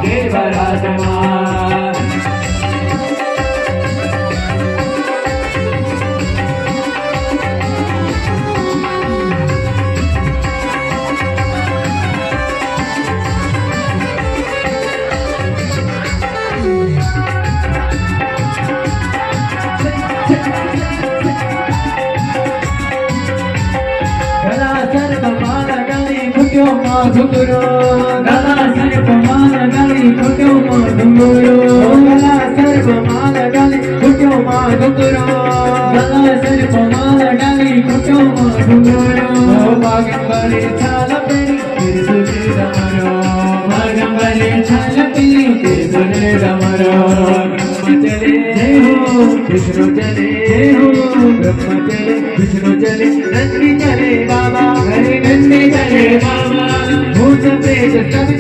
देवराजमा घुंगरो गला सर्प माल गली फुट्यो मां घुंगरो गला सर्प माल गली फुट्यो मां घुंगरो गला सर्प माल गली फुट्यो मां घुंगरो बागंबरे छाल पेरी फिर सुने रमरो बागंबरे छाल पेरी फिर सुने रमरो ब्रह्म चले जय हो विष्णु चले जय हो ब्रह्म चले विष्णु चले नंदी चले बाबा हरे नंदी चले बाबा भूत प्रेत सब